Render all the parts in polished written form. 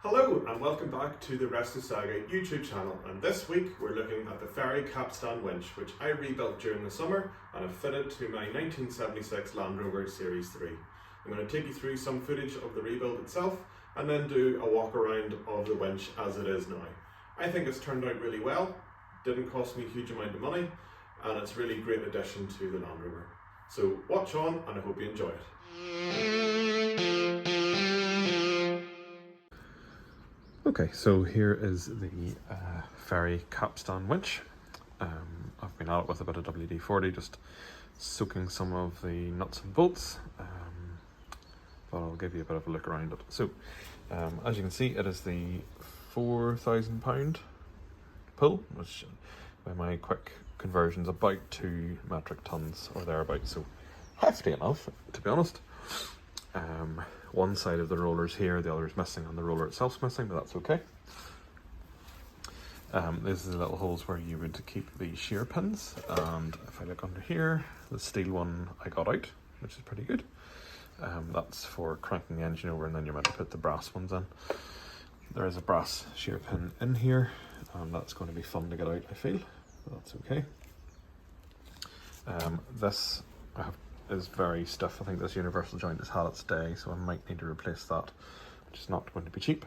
Hello and welcome back to the Rest of Saga YouTube channel, and this week we're looking at the Fairey Capstan Winch, which I rebuilt during the summer and have fitted to my 1976 Land Rover Series III. I'm going to take you through some footage of the rebuild itself and then do a walk around of the winch as it is now. I think it's turned out really well, didn't cost me a huge amount of money, and it's really a great addition to the Land Rover. So watch on and I hope you enjoy it. Okay, so here is the Fairey Capstan Winch. I've been at it with a bit of WD-40, just soaking some of the nuts and bolts, but I'll give you a bit of a look around it. So, as you can see, it is the 4,000 pound pull, which by my quick conversion is about 2 metric tons or thereabouts, so hefty enough, to be honest. One side of the roller's here, the other is missing, and the roller itself's missing, but that's okay. These are the little holes where you would keep the shear pins, and if I look under here, the steel one I got out, which is pretty good. That's for cranking the engine over, and then you're meant to put the brass ones in. There is a brass shear pin in here, and that's going to be fun to get out, I feel, but that's okay. This is very stiff. I think this universal joint has had its day, so I might need to replace that, which is not going to be cheap.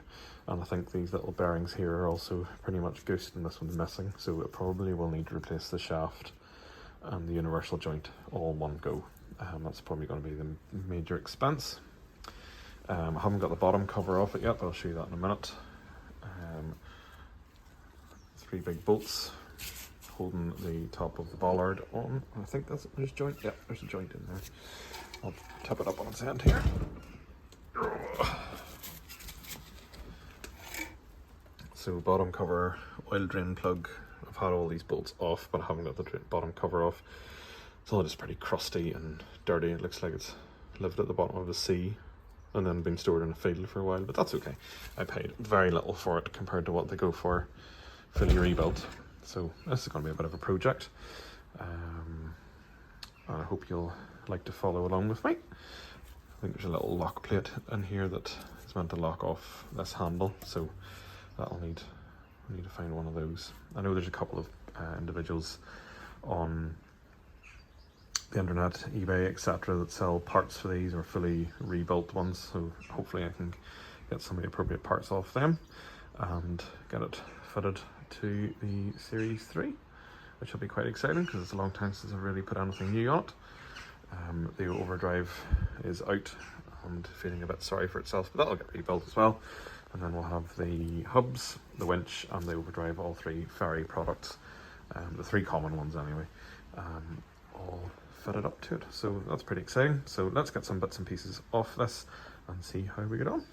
And I think these little bearings here are also pretty much goosed, and this one's missing, so it probably will need to replace the shaft and the universal joint all in one go. That's probably going to be the major expense. I haven't got the bottom cover off it yet, but I'll show you that in a minute. 3 big bolts holding the top of the bollard on. I think there's a joint. Yeah, there's a joint in there. I'll tip it up on its end here. So bottom cover, oil drain plug. I've had all these bolts off, but I haven't got the bottom cover off. It's all just pretty crusty and dirty. It looks like it's lived at the bottom of the sea and then been stored in a field for a while, but that's okay. I paid very little for it compared to what they go for fully rebuilt. So this is going to be a bit of a project, and I hope you'll like to follow along with me. I think there's a little lock plate in here that is meant to lock off this handle, so that'll need to find one of those. I know there's a couple of individuals on the internet, eBay, etc., that sell parts for these or fully rebuilt ones, so hopefully I can get some of the appropriate parts off them and get it fitted to the Series 3, which will be quite exciting because it's a long time since I've really put anything new on it. The overdrive is out and feeling a bit sorry for itself, but that'll get rebuilt as well. And then we'll have the hubs, the winch and the overdrive, all 3 Fairey products, the 3 common ones anyway, all fitted up to it. So that's pretty exciting. So let's get some bits and pieces off this and see how we get on.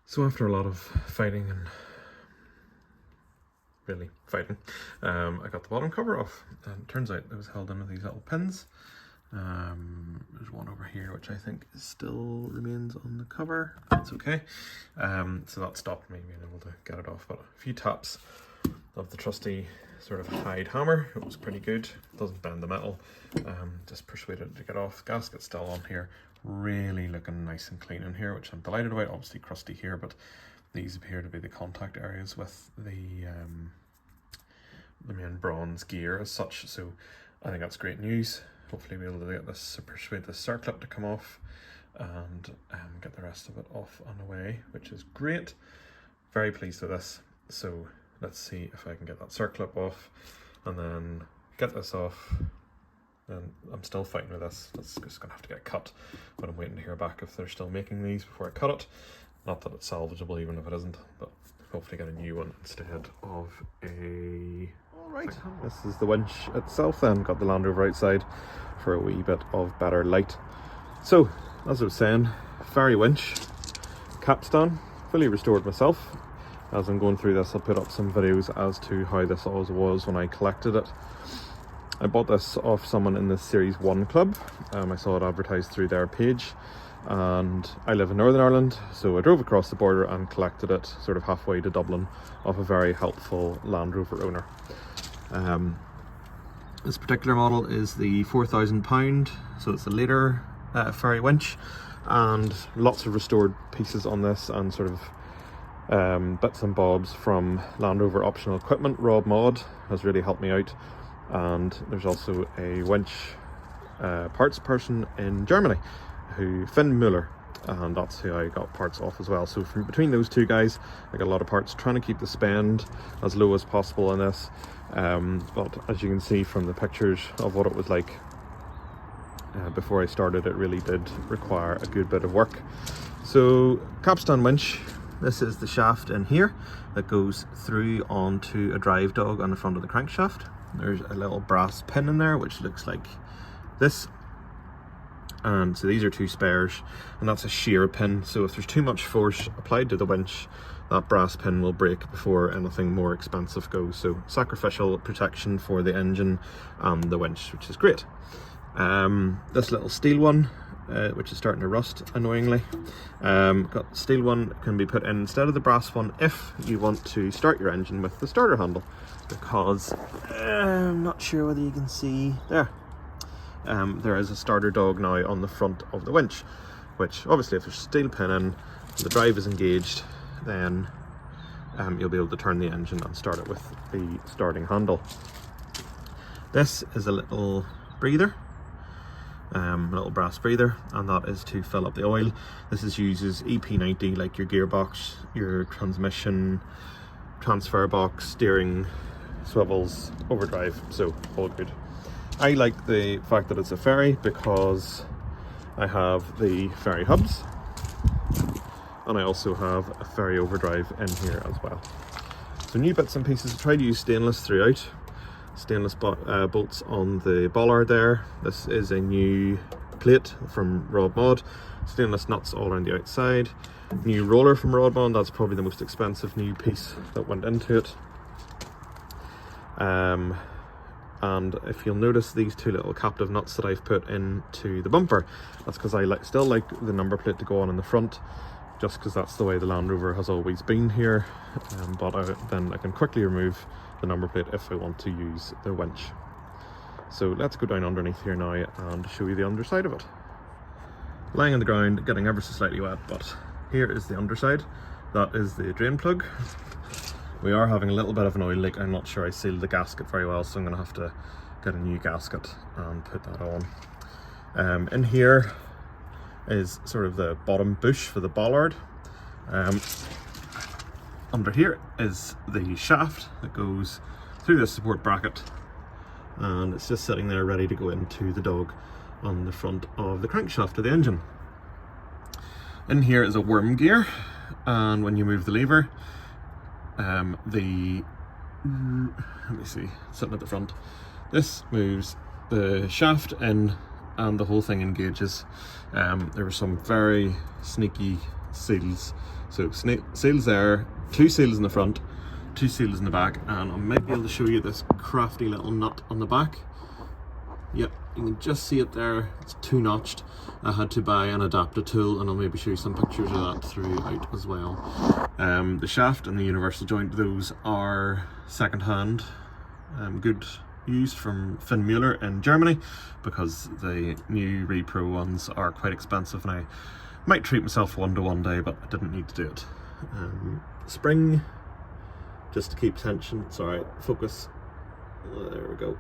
So after a lot of fighting and really fighting, I got the bottom cover off, and it turns out it was held in with these little pins. There's one over here which I think still remains on the cover. That's okay. So that stopped me being able to get it off, but a few taps of the trusty sort of hide hammer. It was pretty good. It doesn't bend the metal. Just persuaded it to get off. The gasket's still on here. Really looking nice and clean in here, which I'm delighted about. Obviously crusty here, but these appear to be the contact areas with the main bronze gear as such, so I think that's great news. Hopefully we'll be able to get this, persuade this circlip to come off and get the rest of it off and away, which is great. Very pleased with this. So let's see if I can get that circlip off and then get this off. And I'm still fighting with this. It's just gonna have to get cut, but I'm waiting to hear back if they're still making these before I cut it. Not that it's salvageable even if it isn't, but hopefully get a new one instead of a... Alright, this is the winch itself then. Got the Land Rover outside for a wee bit of better light. So, as I was saying, Fairey winch, capstan, fully restored myself. As I'm going through this, I'll put up some videos as to how this always was when I collected it. I bought this off someone in the Series 1 club. I saw it advertised through their page, and I live in Northern Ireland, so I drove across the border and collected it sort of halfway to Dublin off a very helpful Land Rover owner. This particular model is the 4,000 pound, so it's a later Fairey winch. and lots of restored pieces on this, and sort of bits and bobs from Land Rover Optional Equipment. Rob Mod has really helped me out, and there's also a winch parts person in Germany, Finn Muller, and that's who I got parts off as well. So from between those two guys, I got a lot of parts, trying to keep the spend as low as possible in this. But as you can see from the pictures of what it was like before I started, it really did require a good bit of work. So capstan winch, this is the shaft in here that goes through onto a drive dog on the front of the crankshaft. There's a little brass pin in there which looks like this, and so these are two spares, and that's a shear pin. So if there's too much force applied to the winch, that brass pin will break before anything more expensive goes. So sacrificial protection for the engine and the winch, which is great. This little steel one, which is starting to rust annoyingly, got the steel one, can be put in instead of the brass one if you want to start your engine with the starter handle, because I'm not sure whether you can see there. There is a starter dog now on the front of the winch, which obviously if there's a steel pin in, the drive is engaged, then you'll be able to turn the engine and start it with the starting handle. This is a little breather, a little brass breather, and that is to fill up the oil. This uses EP90, like your gearbox, your transmission, transfer box, steering, swivels, overdrive, so all good. I like the fact that it's a Fairey because I have the Fairey hubs, and I also have a Fairey overdrive in here as well. So new bits and pieces, I tried to use stainless throughout. Stainless bolts on the bollard there. This is a new plate from Rob Mod. Stainless nuts all around the outside. New roller from Rob Mod, that's probably the most expensive new piece that went into it. And if you'll notice these two little captive nuts that I've put into the bumper, that's because I still like the number plate to go on in the front, just because that's the way the Land Rover has always been here. But then I can quickly remove the number plate if I want to use the winch. So let's go down underneath here now and show you the underside of it. Lying on the ground, getting ever so slightly wet, but here is the underside. That is the drain plug. We are having a little bit of an oil leak. I'm not sure I sealed the gasket very well, so I'm going to have to get a new gasket and put that on. In here is sort of the bottom bush for the bollard. Under here is the shaft that goes through the support bracket, and it's just sitting there ready to go into the dog on the front of the crankshaft of the engine. In here is a worm gear, and when you move the lever, let me see, sitting at the front, this moves the shaft in and the whole thing engages. There were some very sneaky seals, so seals there, 2 seals in the front, 2 seals in the back, and I might be able to show you this crafty little nut on the back. Yep, you can just see it there, it's 2 notched. I had to buy an adapter tool, and I'll maybe show you some pictures of that throughout as well. The shaft and the universal joint, those are second hand, good used from Finn Muller in Germany, because the new Repro ones are quite expensive, and I might treat myself one to one day, but I didn't need to do it. Spring, just to keep tension, sorry, focus, there we go,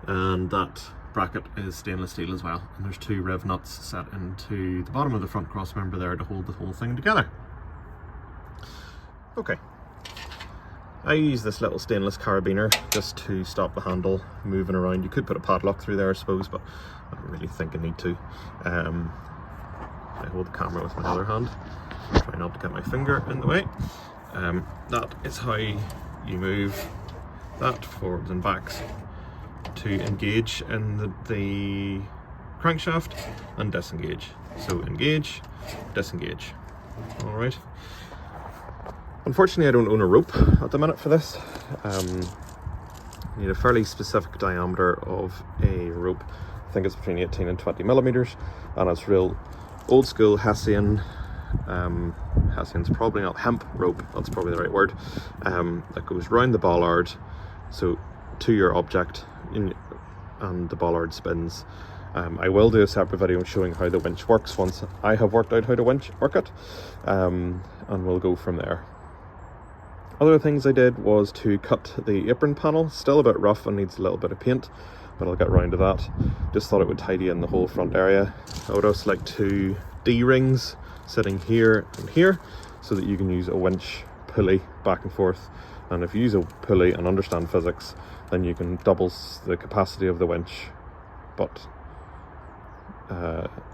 and that bracket is stainless steel as well, and there's 2 rev nuts set into the bottom of the front cross member there to hold the whole thing together. Okay, I use this little stainless carabiner just to stop the handle moving around. You could put a padlock through there, I suppose, but I don't really think I need to. I hold the camera with my other hand, try not to get my finger in the way. That is how you move that forwards and backs to engage in the crankshaft and disengage. So engage, disengage. All right. Unfortunately, I don't own a rope at the minute for this. You need a fairly specific diameter of a rope. I think it's between 18 and 20 millimeters, and it's real old school Hessian. Hessian's probably not hemp rope, that's probably the right word, that goes round the bollard, so to your object, and the bollard spins, I will do a separate video showing how the winch works once I have worked out how to work it, and we'll go from there. Other things I did was to cut the apron panel. Still a bit rough and needs a little bit of paint, but I'll get around to that. Just thought it would tidy in the whole front area. I would also like 2 D-rings sitting here and here, so that you can use a winch pulley back and forth. And if you use a pulley and understand physics, then you can double the capacity of the winch, but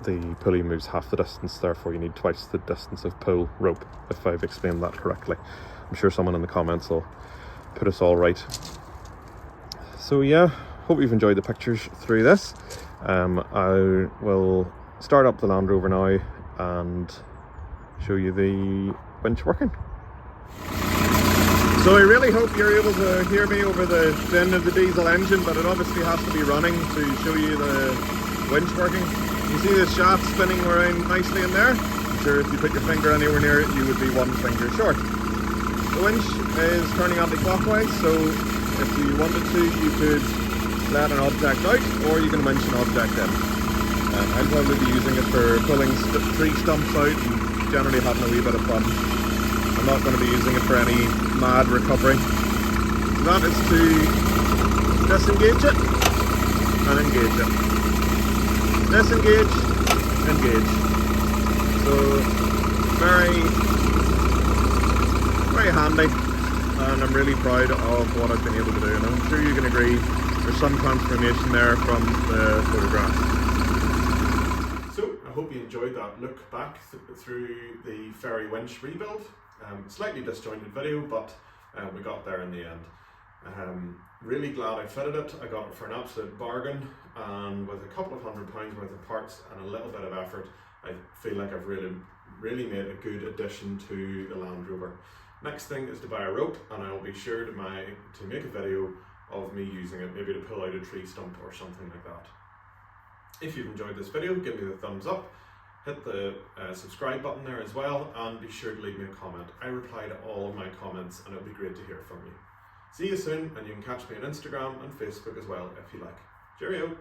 the pulley moves half the distance, therefore you need twice the distance of pull rope, if I've explained that correctly. I'm sure someone in the comments will put us all right. So yeah, hope you've enjoyed the pictures through this. I will start up the Land Rover now and show you the winch working. So I really hope you're able to hear me over the din of the diesel engine, but it obviously has to be running to show you the winch working. You see the shaft spinning around nicely in there? I'm sure if you put your finger anywhere near it, you would be 1 finger short. The winch is turning anti-clockwise, so if you wanted to, you could let an object out, or you can winch an object in. I'll probably be using it for pulling tree stumps out and generally having a wee bit of fun. I'm not going to be using it for any mad recovery. That is to disengage it and engage it. Disengage, engage. So very handy, and I'm really proud of what I've been able to do, and I'm sure you can agree there's some transformation there from the photograph. So I hope you enjoyed that look back through the Fairey winch rebuild. Slightly disjointed video, but we got there in the end. Really glad I fitted it. I got it for an absolute bargain, and with a couple of £100 worth of parts and a little bit of effort, I feel like I've really made a good addition to the Land Rover. Next thing is to buy a rope, and I'll be sure to make a video of me using it, maybe to pull out a tree stump or something like that. If you've enjoyed this video, give me the thumbs up. Hit the subscribe button there as well, and be sure to leave me a comment. I reply to all of my comments, and it'll be great to hear from you. See you soon, and you can catch me on Instagram and Facebook as well if you like. Cheerio!